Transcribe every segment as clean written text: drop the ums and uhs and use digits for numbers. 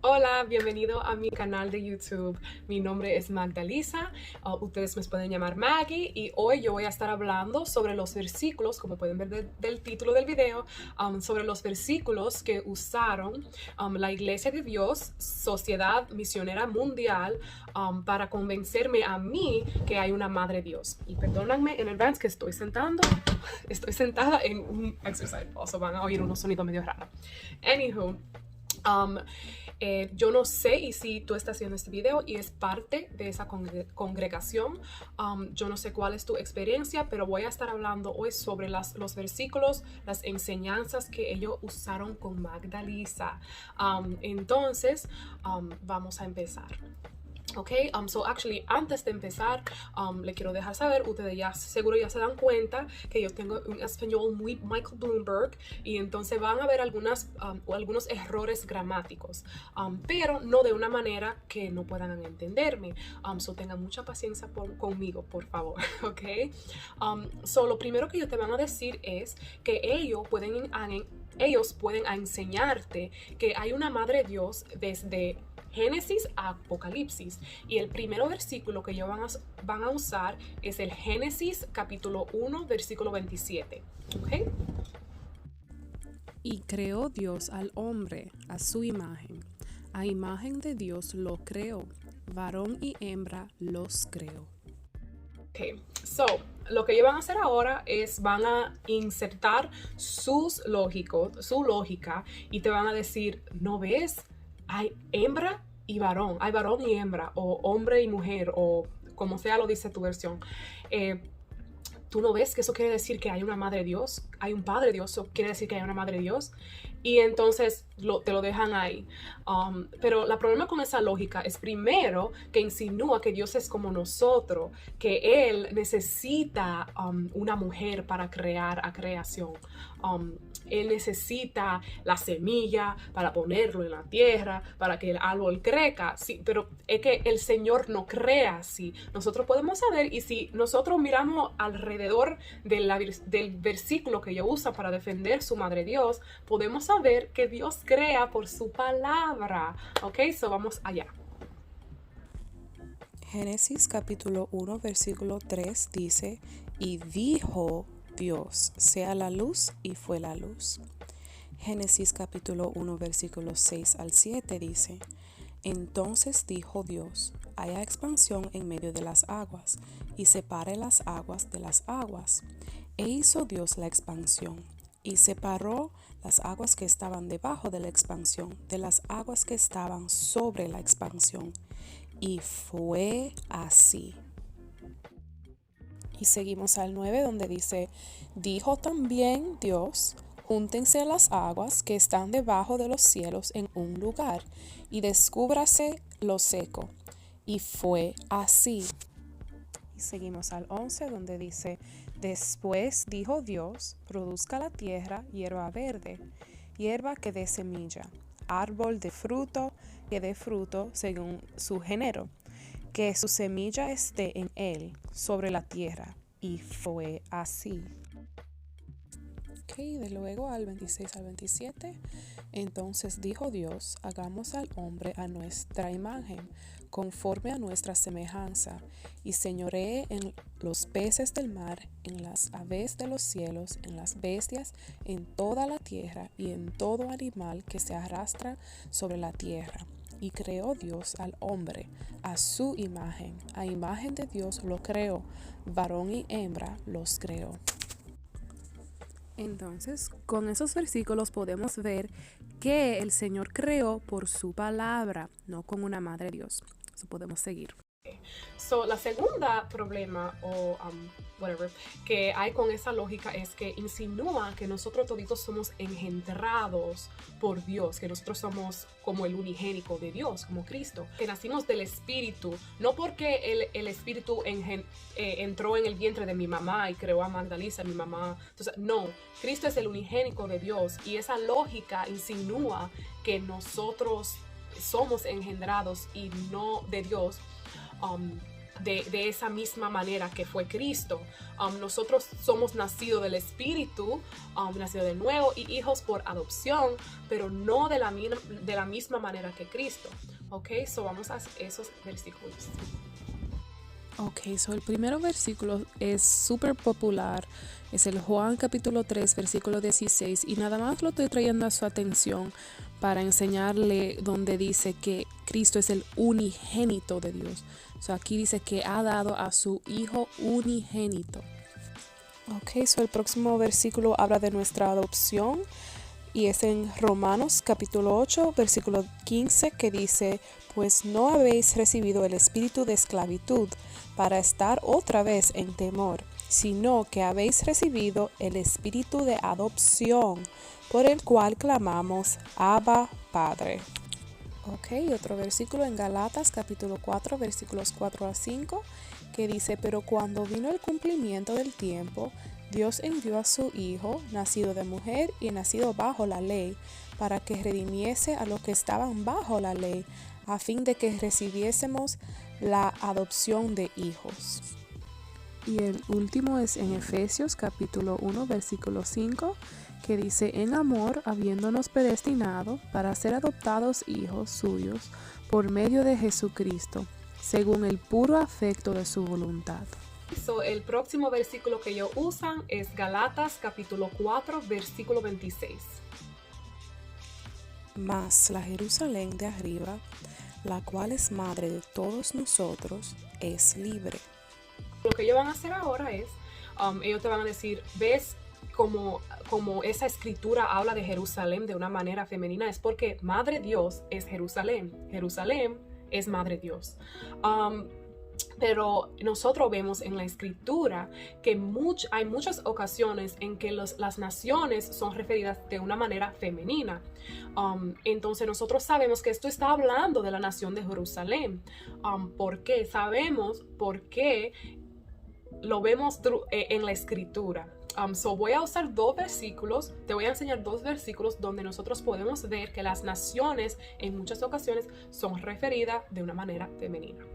Hola, bienvenido a mi canal de YouTube. Mi nombre es Magdalisa, ustedes me pueden llamar Maggie y hoy yo voy a estar hablando sobre los versículos, como pueden ver del título del video, sobre los versículos que usaron la Iglesia de Dios, Sociedad Misionera Mundial, para convencerme a mí que hay una Madre Dios. Y perdónenme en advance que estoy sentada en un exercise, o sea, van a oír unos sonidos medio raros. Anywho, yo no sé y si tú estás haciendo este video y es parte de esa congregación, yo no sé cuál es tu experiencia, pero voy a estar hablando hoy sobre los versículos, las enseñanzas que ellos usaron con Magdalisa. Entonces, vamos a empezar. Ok, so actually, antes de empezar, le quiero dejar saber, ustedes ya seguro ya se dan cuenta que yo tengo un español muy Michael Bloomberg y entonces van a ver algunos errores gramáticos, pero no de una manera que no puedan entenderme. So tengan mucha paciencia conmigo, por favor, ok. So lo primero que ellos te van a decir es que ellos pueden enseñarte que hay una Madre Dios desde Génesis a Apocalipsis, y el primer versículo que ellos van a usar es el Génesis capítulo 1 versículo 27. ¿Ok? Y creó Dios al hombre a su imagen. A imagen de Dios lo creó, varón y hembra los creó. Ok, so lo que ellos van a hacer ahora es van a insertar su lógica y te van a decir, ¿no ves? Hay hembra y varón, hay varón y hembra, o hombre y mujer, o como sea lo dice tu versión. ¿Tú no ves que eso quiere decir que hay una Madre Dios? Hay un Padre Dios, eso quiere decir que hay una Madre Dios. Y entonces te lo dejan ahí. Pero el problema con esa lógica es primero que insinúa que Dios es como nosotros, que Él necesita una mujer para crear a creación. Él necesita la semilla para ponerlo en la tierra, para que el árbol crezca. Sí, pero es que el Señor no crea así. Nosotros podemos saber, y si nosotros miramos alrededor del versículo que ellos usan para defender su Madre Dios, podemos saber que Dios crea por su palabra. Ok, so vamos allá. Génesis capítulo 1 versículo 3 dice, y dijo Dios, sea la luz, y fue la luz. Génesis capítulo 1 versículo 6 al 7 dice, entonces dijo Dios, haya expansión en medio de las aguas, y separe las aguas de las aguas. E hizo Dios la expansión, y separó las aguas que estaban debajo de la expansión de las aguas que estaban sobre la expansión. Y fue así. Y seguimos al 9 donde dice, dijo también Dios, júntense las aguas que están debajo de los cielos en un lugar, y descúbrase lo seco. Y fue así. Y seguimos al 11 donde dice, después dijo Dios, produzca la tierra hierba verde, hierba que dé semilla, árbol de fruto que dé fruto según su género, que su semilla esté en él sobre la tierra. Y fue así. Ok, de luego al 26 al 27. Entonces dijo Dios, hagamos al hombre a nuestra imagen, conforme a nuestra semejanza, y señoree en los peces del mar, en las aves de los cielos, en las bestias, en toda la tierra, y en todo animal que se arrastra sobre la tierra. Y creó Dios al hombre a su imagen, a imagen de Dios lo creó, varón y hembra los creó. Entonces, con esos versículos podemos ver que el Señor creó por su palabra, no con una Madre Dios. Eso podemos seguir. So, la segunda problema o whatever que hay con esa lógica es que insinúa que nosotros toditos somos engendrados por Dios, que nosotros somos como el unigénico de Dios, como Cristo, que nacimos del Espíritu, no porque el Espíritu entró en el vientre de mi mamá y creó a Magdalisa, mi mamá. Entonces, no, Cristo es el unigénico de Dios, y esa lógica insinúa que nosotros somos engendrados y no de Dios, de esa misma manera que fue Cristo. Nosotros somos nacidos del Espíritu, nacidos de nuevo y hijos por adopción, pero no de la misma manera que Cristo. Ok, so vamos a esos versículos. Ok, so el primer versículo es súper popular, es el Juan capítulo 3, versículo 16, y nada más lo estoy trayendo a su atención para enseñarle donde dice que Cristo es el unigénito de Dios. So aquí dice que ha dado a su Hijo unigénito. Ok, so el próximo versículo habla de nuestra adopción y es en Romanos capítulo 8, versículo 15, que dice: pues no habéis recibido el espíritu de esclavitud para estar otra vez en temor, sino que habéis recibido el espíritu de adopción, por el cual clamamos, Abba, Padre. Ok, otro versículo en Galatas capítulo 4, versículos 4 a 5, que dice: pero cuando vino el cumplimiento del tiempo, Dios envió a su Hijo, nacido de mujer y nacido bajo la ley, para que redimiese a los que estaban bajo la ley, a fin de que recibiésemos la adopción de hijos. Y el último es en Efesios capítulo 1, versículo 5, que dice: en amor, habiéndonos predestinado para ser adoptados hijos suyos por medio de Jesucristo, según el puro afecto de su voluntad. So, el próximo versículo que ellos usan es Galatas capítulo 4, versículo 26. Mas la Jerusalén de arriba, la cual es madre de todos nosotros, es libre. Lo que ellos van a hacer ahora es, ellos te van a decir, ¿ves como esa escritura habla de Jerusalén de una manera femenina? Es porque Madre Dios es Jerusalén. Jerusalén es Madre Dios. Pero nosotros vemos en la escritura que hay muchas ocasiones en que las naciones son referidas de una manera femenina. Entonces nosotros sabemos que esto está hablando de la nación de Jerusalén. ¿Por qué? Sabemos por qué lo vemos en la escritura. So voy a usar dos versículos, te voy a enseñar dos versículos donde nosotros podemos ver que las naciones en muchas ocasiones son referidas de una manera femenina.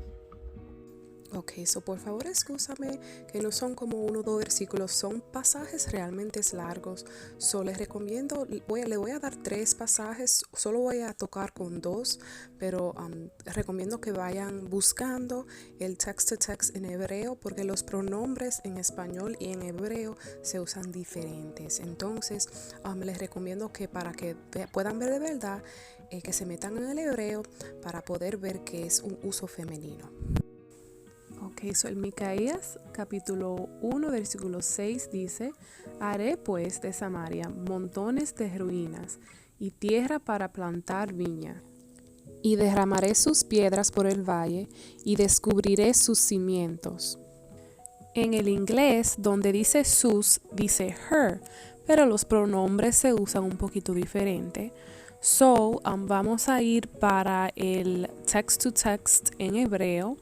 Ok, so por favor excúsame que no son como 1 o 2 versículos, son pasajes realmente largos. So les recomiendo, le voy a dar 3 pasajes, solo voy a tocar con 2, pero recomiendo que vayan buscando el text to text en hebreo, porque los pronombres en español y en hebreo se usan diferentes. Entonces les recomiendo que para que puedan ver de verdad, que se metan en el hebreo para poder ver que es un uso femenino. Ok, so en Micaías capítulo 1 versículo 6 dice: haré pues de Samaria montones de ruinas y tierra para plantar viña, y derramaré sus piedras por el valle y descubriré sus cimientos. En el inglés, donde dice sus, dice her, pero los pronombres se usan un poquito diferente. So, vamos a ir para el text to text en hebreo.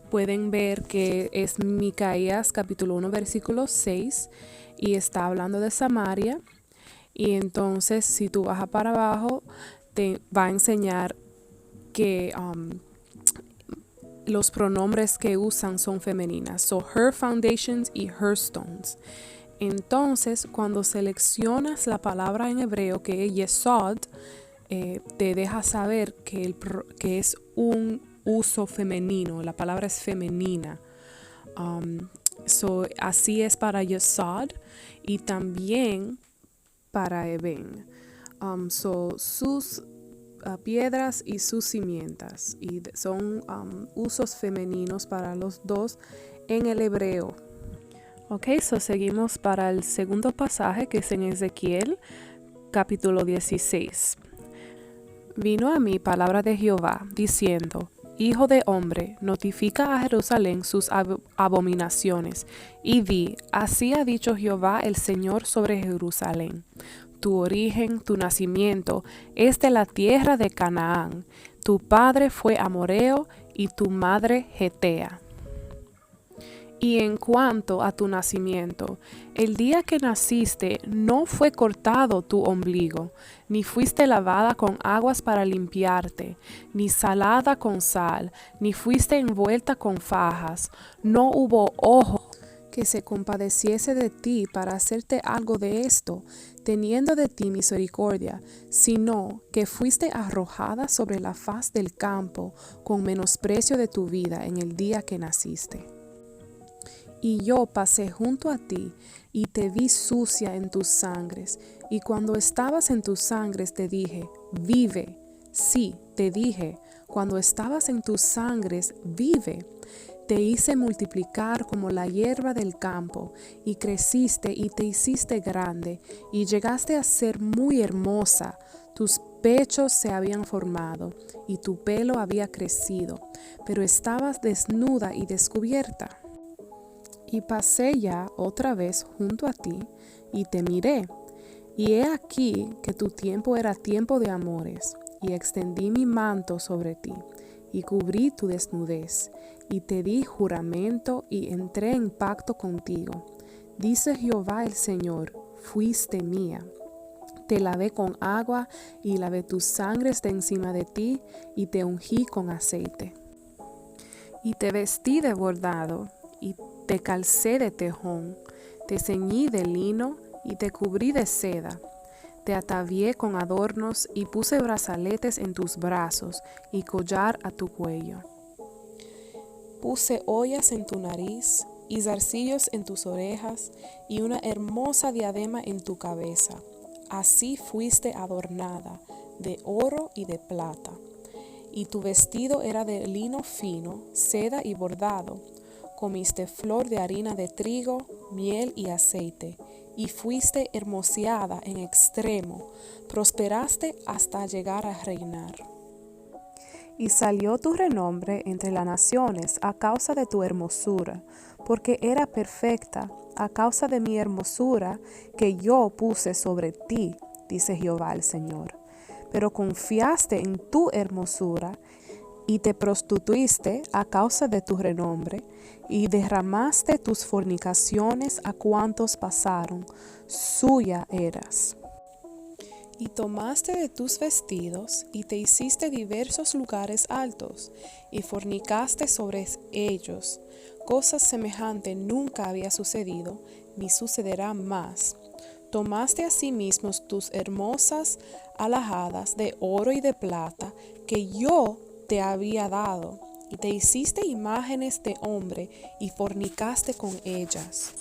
Pueden ver que es Micaías capítulo 1 versículo 6 y está hablando de Samaria, y entonces si tú bajas para abajo te va a enseñar que los pronombres que usan son femeninas, so her foundations y her stones. Entonces cuando seleccionas la palabra en hebreo que es yesod, te deja saber que es un uso femenino, la palabra es femenina. So así es para yesod y también para eben. So sus piedras y sus cimientas, y son usos femeninos para los dos en el hebreo. Ok, so seguimos para el segundo pasaje, que es en Ezequiel capítulo 16. Vino a mí palabra de Jehová diciendo: Hijo de hombre, notifica a Jerusalén sus abominaciones, y di: así ha dicho Jehová el Señor sobre Jerusalén. Tu origen, tu nacimiento es de la tierra de Canaán. Tu padre fue amoreo y tu madre getea. Y en cuanto a tu nacimiento, el día que naciste no fue cortado tu ombligo, ni fuiste lavada con aguas para limpiarte, ni salada con sal, ni fuiste envuelta con fajas. No hubo ojo que se compadeciese de ti para hacerte algo de esto, teniendo de ti misericordia, sino que fuiste arrojada sobre la faz del campo con menosprecio de tu vida en el día que naciste. Y yo pasé junto a ti, y te vi sucia en tus sangres, y cuando estabas en tus sangres te dije, vive. Sí, te dije, cuando estabas en tus sangres, vive. Te hice multiplicar como la hierba del campo, y creciste y te hiciste grande, y llegaste a ser muy hermosa. Tus pechos se habían formado, y tu pelo había crecido, pero estabas desnuda y descubierta. Y pasé ya otra vez junto a ti, y te miré, y he aquí que tu tiempo era tiempo de amores, y extendí mi manto sobre ti, y cubrí tu desnudez, y te di juramento, y entré en pacto contigo. Dice Jehová el Señor, fuiste mía. Te lavé con agua, y lavé tus sangres de encima de ti, y te ungí con aceite. Y te vestí de bordado, y te calcé de tejón, te ceñí de lino y te cubrí de seda. Te atavié con adornos y puse brazaletes en tus brazos y collar a tu cuello. Puse ollas en tu nariz y zarcillos en tus orejas y una hermosa diadema en tu cabeza. Así fuiste adornada de oro y de plata. Y tu vestido era de lino fino, seda y bordado. Comiste flor de harina de trigo, miel y aceite, y fuiste hermoseada en extremo, prosperaste hasta llegar a reinar. Y salió tu renombre entre las naciones a causa de tu hermosura, porque era perfecta, a causa de mi hermosura que yo puse sobre ti, dice Jehová el Señor. Pero confiaste en tu hermosura, y te prostituiste a causa de tu renombre, y derramaste tus fornicaciones a cuantos pasaron, suya eras. Y tomaste de tus vestidos, y te hiciste diversos lugares altos, y fornicaste sobre ellos. Cosa semejante nunca había sucedido, ni sucederá más. Tomaste asimismo tus hermosas alhajas de oro y de plata, que yo te había dado, y te hiciste imágenes de hombre, y fornicaste con ellas.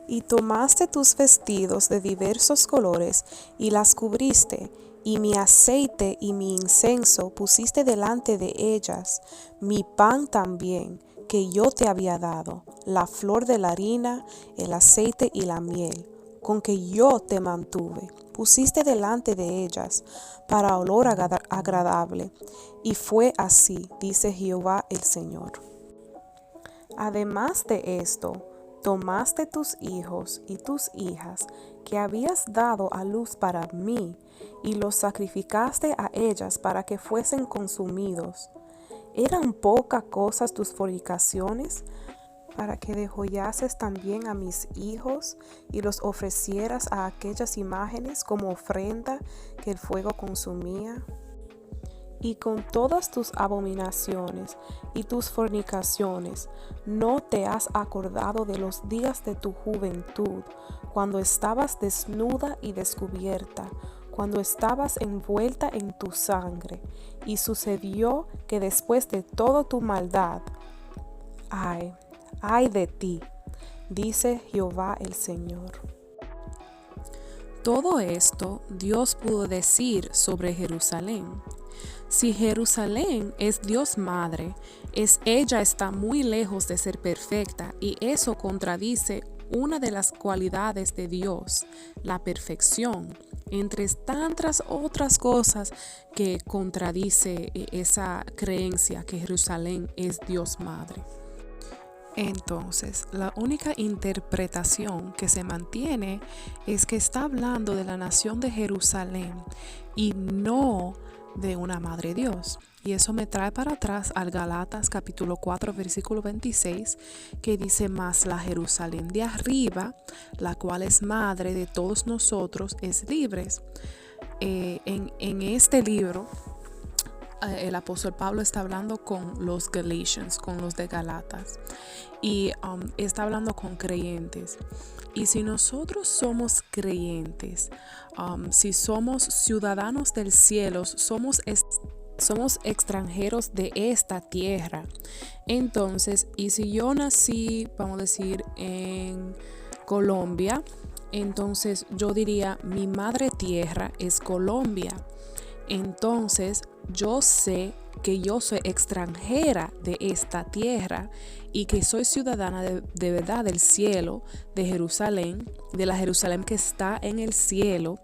Y tomaste tus vestidos de diversos colores, y las cubriste, y mi aceite y mi incienso pusiste delante de ellas, mi pan también, que yo te había dado, la flor de la harina, el aceite y la miel, con que yo te mantuve, pusiste delante de ellas, para olor agradable. Y fue así, dice Jehová el Señor. Además de esto, tomaste tus hijos y tus hijas, que habías dado a luz para mí, y los sacrificaste a ellas para que fuesen consumidos. ¿Eran pocas cosas tus fornicaciones, para que degollases también a mis hijos y los ofrecieras a aquellas imágenes como ofrenda que el fuego consumía? Y con todas tus abominaciones y tus fornicaciones, ¿no te has acordado de los días de tu juventud, cuando estabas desnuda y descubierta, cuando estabas envuelta en tu sangre? Y sucedió que después de toda tu maldad, ¡ay de ti!, dice Jehová el Señor. Todo esto Dios pudo decir sobre Jerusalén. Si Jerusalén es Dios Madre, ella está muy lejos de ser perfecta, y eso contradice una de las cualidades de Dios, la perfección, entre tantas otras cosas que contradice esa creencia que Jerusalén es Dios Madre. Entonces, la única interpretación que se mantiene es que está hablando de la nación de Jerusalén y no de una madre Dios. Y eso me trae para atrás al Galatas capítulo 4 versículo 26, que dice: mas la Jerusalén de arriba, la cual es madre de todos nosotros, es libre. En este libro el apóstol Pablo está hablando con los Galatians, con los de Galatas, y está hablando con creyentes. Y si nosotros somos creyentes, si somos ciudadanos del cielo, somos extranjeros de esta tierra. Entonces, y si yo nací, vamos a decir, en Colombia, entonces yo diría, mi madre tierra es Colombia. Entonces, yo sé que yo soy extranjera de esta tierra y que soy ciudadana de verdad del cielo, de Jerusalén, de la Jerusalén que está en el cielo,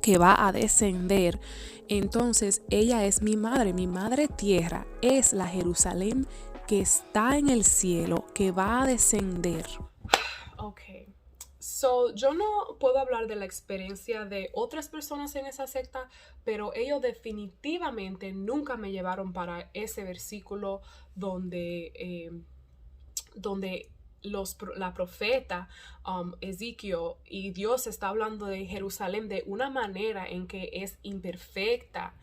que va a descender. Entonces, ella es mi madre tierra es la Jerusalén que está en el cielo, que va a descender. Ok. So, yo no puedo hablar de la experiencia de otras personas en esa secta, pero ellos definitivamente nunca me llevaron para ese versículo donde la profeta Ezequiel y Dios está hablando de Jerusalén de una manera en que es imperfecta.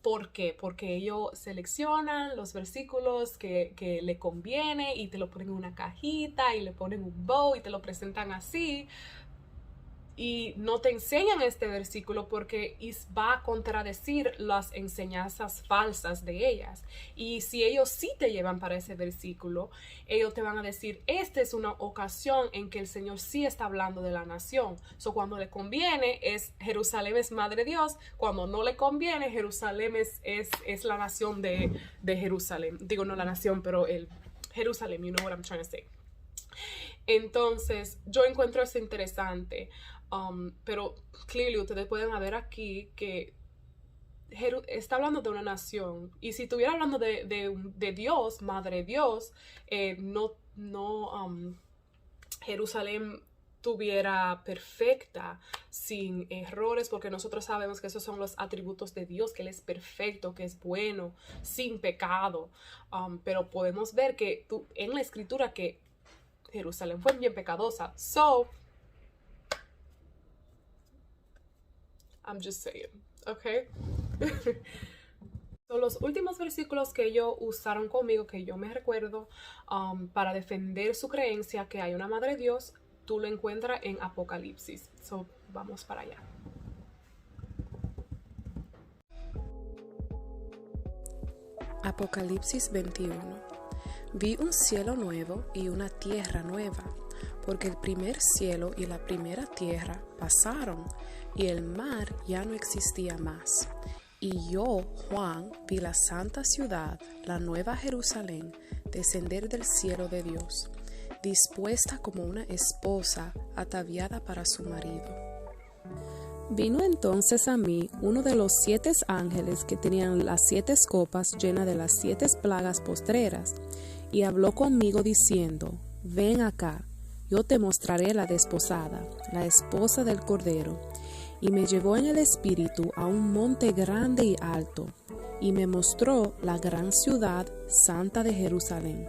¿Por qué? Porque ellos seleccionan los versículos que le conviene y te lo ponen en una cajita y le ponen un bow y te lo presentan así. Y no te enseñan este versículo porque va a contradecir las enseñanzas falsas de ellas. Y si ellos sí te llevan para ese versículo, ellos te van a decir, esta es una ocasión en que el Señor sí está hablando de la nación. So, cuando le conviene, Jerusalén es madre Dios. Cuando no le conviene, Jerusalén es la nación de Jerusalén. Digo, no la nación, pero el Jerusalén, you know what I'm trying to say. Entonces, yo encuentro eso interesante. Pero clearly ustedes pueden ver aquí que está hablando de una nación, y si estuviera hablando de Dios, madre Dios, Jerusalén tuviera perfecta, sin errores, porque nosotros sabemos que esos son los atributos de Dios, que Él es perfecto, que es bueno, sin pecado. Pero podemos ver que en la escritura que Jerusalén fue bien pecadosa. So, I'm just saying, okay? Son los últimos versículos que ellos usaron conmigo, que yo me recuerdo, para defender su creencia que hay una madre Dios. Tú lo encuentras en Apocalipsis. So, vamos para allá. Apocalipsis 21. Vi un cielo nuevo y una tierra nueva, porque el primer cielo y la primera tierra pasaron, y el mar ya no existía más. Y yo, Juan, vi la santa ciudad, la nueva Jerusalén, descender del cielo de Dios, dispuesta como una esposa ataviada para su marido. Vino entonces a mí uno de los 7 ángeles que tenían las 7 copas llenas de las 7 plagas postreras, y habló conmigo diciendo: ven acá, yo te mostraré la desposada, la esposa del Cordero. Y me llevó en el espíritu a un monte grande y alto, y me mostró la gran ciudad santa de Jerusalén,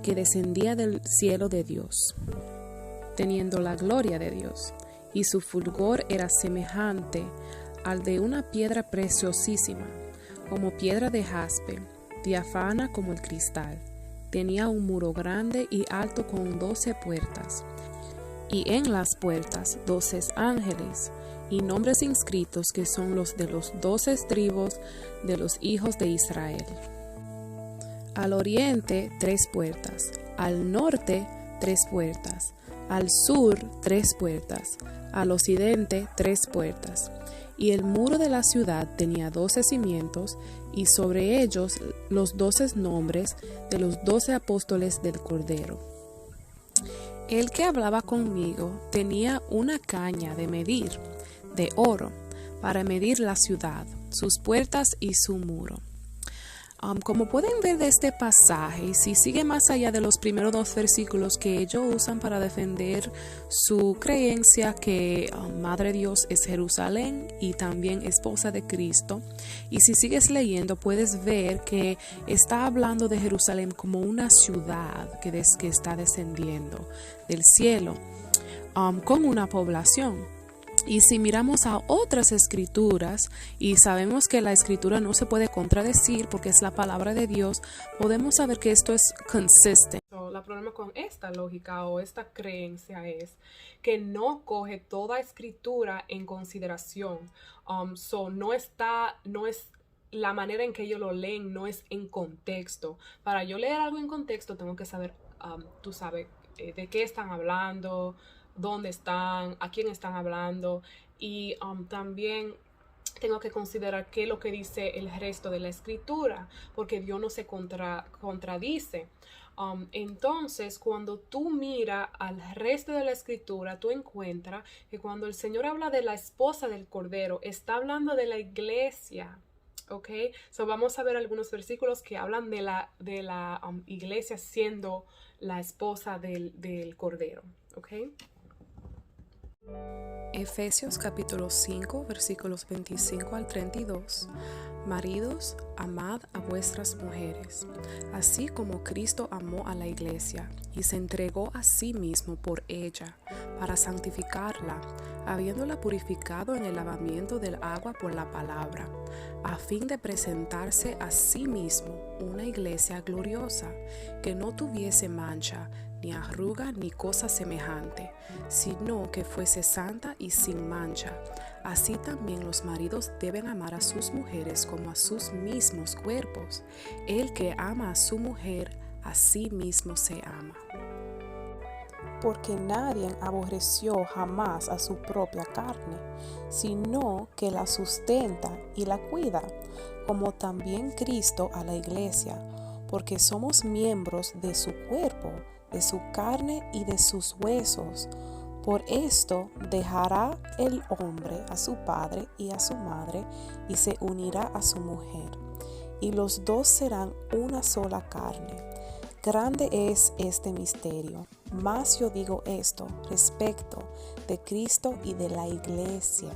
que descendía del cielo de Dios, teniendo la gloria de Dios, y su fulgor era semejante al de una piedra preciosísima, como piedra de jaspe, diáfana como el cristal. Tenía un muro grande y alto con 12 puertas, y en las puertas 12 ángeles, y nombres inscritos que son los de los 12 tribus de los hijos de Israel. Al oriente 3 puertas, al norte 3 puertas, al sur 3 puertas, al occidente 3 puertas. Y el muro de la ciudad tenía 12 cimientos, y sobre ellos los 12 nombres de los 12 apóstoles del Cordero. El que hablaba conmigo tenía una caña de medir, de oro, para medir la ciudad, sus puertas y su muro. Como pueden ver de este pasaje, si sigue más allá de los primeros 2 versículos que ellos usan para defender su creencia que Madre Dios es Jerusalén y también esposa de Cristo, y si sigues leyendo puedes ver que está hablando de Jerusalén como una ciudad que está descendiendo del cielo con una población. Y si miramos a otras escrituras y sabemos que la escritura no se puede contradecir porque es la palabra de Dios, podemos saber que esto es consistente. El problema con esta lógica o esta creencia es que no coge toda escritura en consideración. No es la manera en que ellos lo leen, no es en contexto. Para yo leer algo en contexto tengo que saber, tú sabes, de qué están hablando, dónde están, a quién están hablando, y también tengo que considerar qué es lo que dice el resto de la escritura, porque Dios no se contradice. Entonces, cuando tú miras al resto de la escritura, tú encuentras que cuando el Señor habla de la esposa del Cordero, está hablando de la iglesia. ¿Ok? Vamos a ver algunos versículos que hablan de la iglesia siendo la esposa del Cordero. ¿Ok? Efesios capítulo 5 versículos 25 al 32. Maridos, amad a vuestras mujeres, así como Cristo amó a la iglesia y se entregó a sí mismo por ella, para santificarla, habiéndola purificado en el lavamiento del agua por la palabra, a fin de presentarse a sí mismo una iglesia gloriosa, que no tuviese mancha, ni arruga, ni cosa semejante, sino que fuese santa y sin mancha. Así también los maridos deben amar a sus mujeres como a sus mismos cuerpos. El que ama a su mujer, a sí mismo se ama. Porque nadie aborreció jamás a su propia carne, sino que la sustenta y la cuida, como también Cristo a la iglesia, porque somos miembros de su cuerpo, de su carne y de sus huesos. Por esto dejará el hombre a su padre y a su madre, y se unirá a su mujer, y los dos serán una sola carne. Grande es este misterio, mas yo digo esto respecto de Cristo y de la iglesia.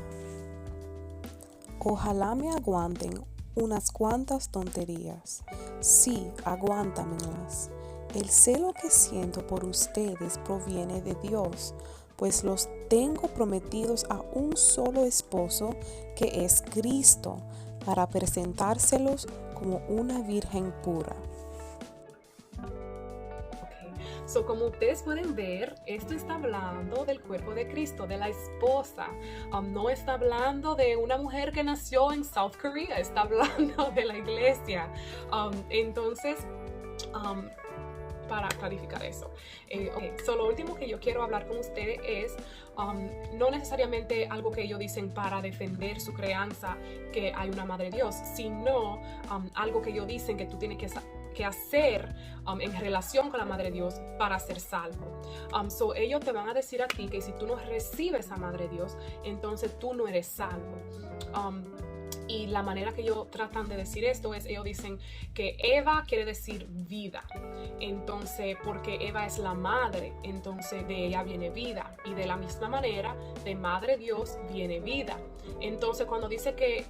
Ojalá me aguanten unas cuantas tonterías. Sí, aguántamelas. El celo que siento por ustedes proviene de Dios, pues los tengo prometidos a un solo esposo, que es Cristo, para presentárselos como una virgen pura. Como ustedes pueden ver, esto está hablando del cuerpo de Cristo, de la esposa. No está hablando de una mujer que nació en South Korea, está hablando de la iglesia. Entonces, para clarificar eso. Lo último que yo quiero hablar con ustedes es no necesariamente algo que ellos dicen para defender su creencia que hay una Madre Dios, sino algo que ellos dicen que tú tienes que hacer en relación con la Madre Dios para ser salvo. Ellos te van a decir a ti que si tú no recibes a Madre Dios, entonces tú no eres salvo. Y la manera que ellos tratan de decir esto es, ellos dicen que Eva quiere decir vida. Entonces, porque Eva es la madre, entonces de ella viene vida. Y de la misma manera, de Madre Dios viene vida. Entonces, cuando dice que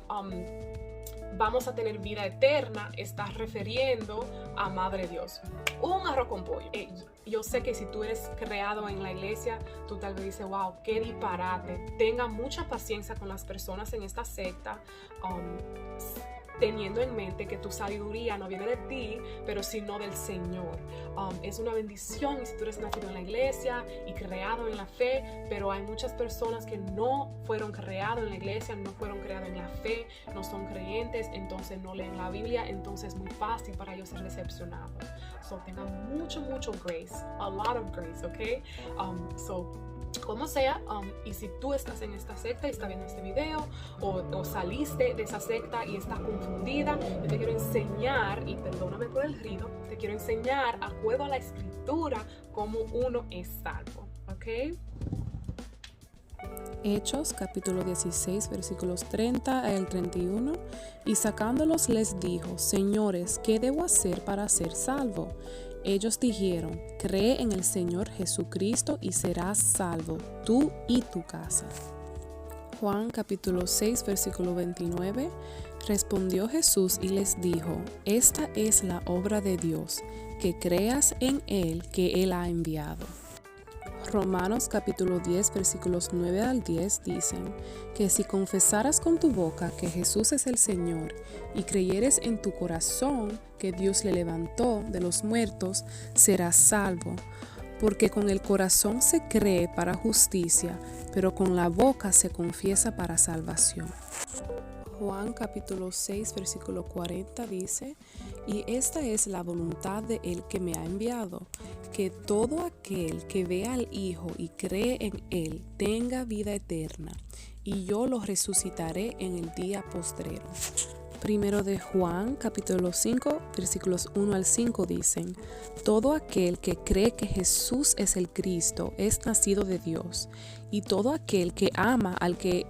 vamos a tener vida eterna, está refiriendo a Madre Dios. Un arroz con pollo. Yo sé que si tú eres creado en la iglesia, tú tal vez dices, wow, qué disparate. Tenga mucha paciencia con las personas en esta secta, teniendo en mente que tu sabiduría no viene de ti, pero sino del Señor. Es una bendición y si tú eres nacido en la iglesia y creado en la fe, pero hay muchas personas que no fueron creados en la iglesia, no fueron creados en la fe, no son creyentes, entonces no leen la Biblia, entonces es muy fácil para ellos ser decepcionados. Tengan mucho grace, a lot of grace, ¿ok? Como sea, y si tú estás en esta secta y estás viendo este video o saliste de esa secta y estás confundida, yo te quiero enseñar, y perdóname por el ruido, te quiero enseñar acuerdo a la escritura cómo uno es salvo, ¿ok? Hechos capítulo 16 versículos 30 al 31. Y sacándolos les dijo: Señores, ¿qué debo hacer para ser salvo? Ellos dijeron: Cree en el Señor Jesucristo y serás salvo, tú y tu casa. Juan capítulo 6 versículo 29. Respondió Jesús y les dijo: Esta es la obra de Dios, que creas en Él que Él ha enviado. Romanos capítulo 10 versículos 9 al 10 dicen que si confesaras con tu boca que Jesús es el Señor y creyeres en tu corazón que Dios le levantó de los muertos, serás salvo. Porque con el corazón se cree para justicia, pero con la boca se confiesa para salvación. Juan capítulo 6 versículo 40 dice: Y esta es la voluntad de Él que me ha enviado, que todo aquel que ve al Hijo y cree en Él tenga vida eterna, y yo lo resucitaré en el día postrero. Primero de Juan capítulo 5 versículos 1 al 5 dicen: Todo aquel que cree que Jesús es el Cristo es nacido de Dios, y todo aquel que ama al que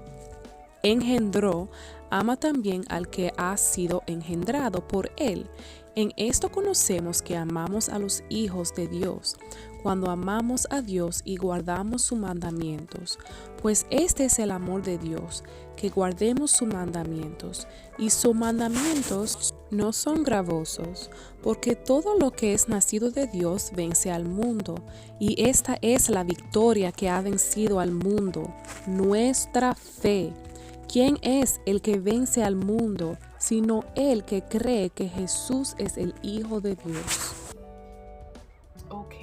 engendró, ama también al que ha sido engendrado por Él. En esto conocemos que amamos a los hijos de Dios, cuando amamos a Dios y guardamos sus mandamientos. Pues este es el amor de Dios, que guardemos sus mandamientos, y sus mandamientos no son gravosos, porque todo lo que es nacido de Dios vence al mundo, y esta es la victoria que ha vencido al mundo, nuestra fe. ¿Quién es el que vence al mundo, sino el que cree que Jesús es el Hijo de Dios? Ok,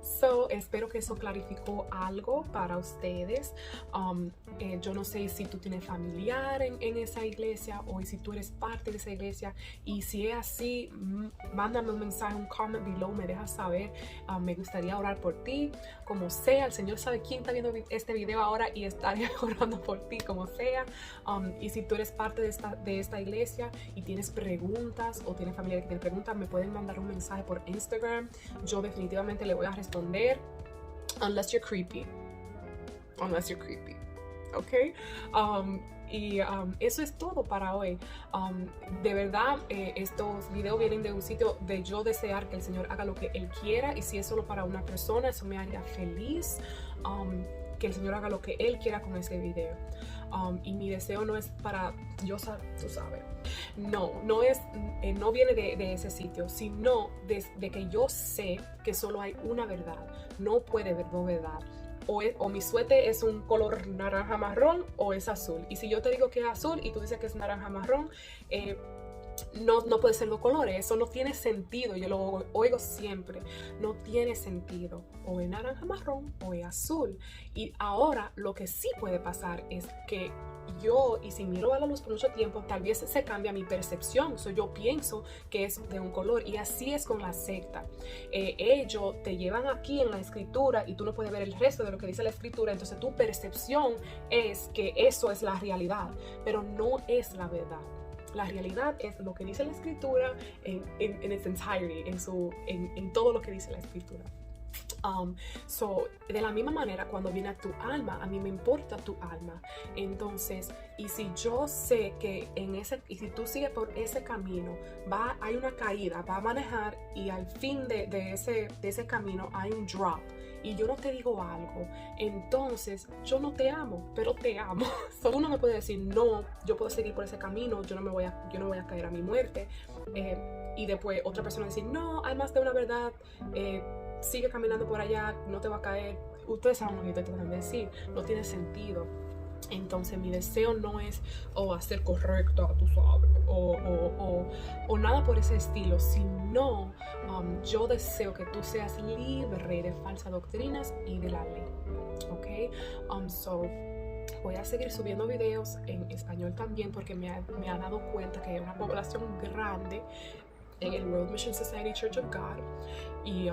so espero que eso clarificó algo para ustedes. Yo no sé si tú tienes familiar en esa iglesia o si tú eres parte de esa iglesia, y si es así, mándame un mensaje, un comment below, me dejas saber. Me gustaría orar por ti, como sea. El Señor sabe quién está viendo este video ahora y estaría orando por ti, como sea. Y si tú eres parte de esta iglesia y tienes preguntas o tienes familiares que tienen preguntas, me pueden mandar un mensaje por Instagram. Yo definitivamente le voy a responder, unless you're creepy. ¿Ok? Eso es todo para hoy. De verdad, estos videos vienen de un sitio de yo desear que el Señor haga lo que Él quiera, y si es solo para una persona, eso me haría feliz. Que el Señor haga lo que Él quiera con este video. Y mi deseo no es para, tú sabes, no viene de ese sitio, sino de que yo sé que solo hay una verdad. No puede haber dos verdades. O mi suéter es un color naranja marrón o es azul. Y si yo te digo que es azul y tú dices que es naranja marrón, no puede ser dos colores. Eso no tiene sentido. Yo lo oigo siempre. No tiene sentido. O es naranja marrón o es azul. Y ahora lo que sí puede pasar es que y si miro a la luz por mucho tiempo, tal vez se cambia mi percepción. Yo pienso que es de un color, y así es con la secta. Ellos te llevan aquí en la escritura y tú no puedes ver el resto de lo que dice la escritura. Entonces tu percepción es que eso es la realidad, pero no es la verdad. La realidad es lo que dice la escritura en its entirety, en todo lo que dice la escritura. De la misma manera, cuando viene a tu alma, a mí me importa tu alma. Entonces, y si yo sé que y si tú sigues por ese camino, hay una caída, va a manejar, y al fin de ese camino hay un drop, y yo no te digo algo, entonces yo no te amo, pero te amo. Uno me puede decir, no, yo puedo seguir por ese camino, yo no voy a caer a mi muerte, y después otra persona decir, no, hay más de una verdad, sigue caminando por allá, no te va a caer. Ustedes saben lo que estoy tratando de decir, no tiene sentido. Entonces mi deseo no es hacer correcta, tú sabes, o nada por ese estilo, sino yo deseo que tú seas libre de falsas doctrinas y de la ley. Ok, voy a seguir subiendo videos en español también, porque me ha dado cuenta que hay una población grande en el World Mission Society Church of God, y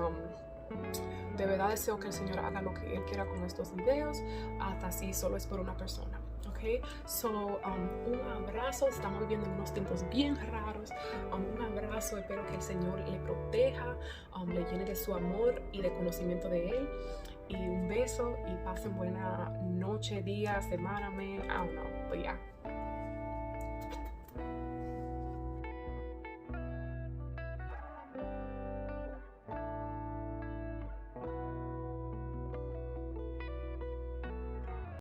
de verdad deseo que el Señor haga lo que Él quiera con estos videos, hasta si solo es por una persona. Ok, un abrazo. Estamos viviendo en unos tiempos bien raros. Un abrazo. Espero que el Señor le proteja, le llene de su amor y de conocimiento de Él. Y un beso y pasen buena noche, día, semana, I don't know, but yeah.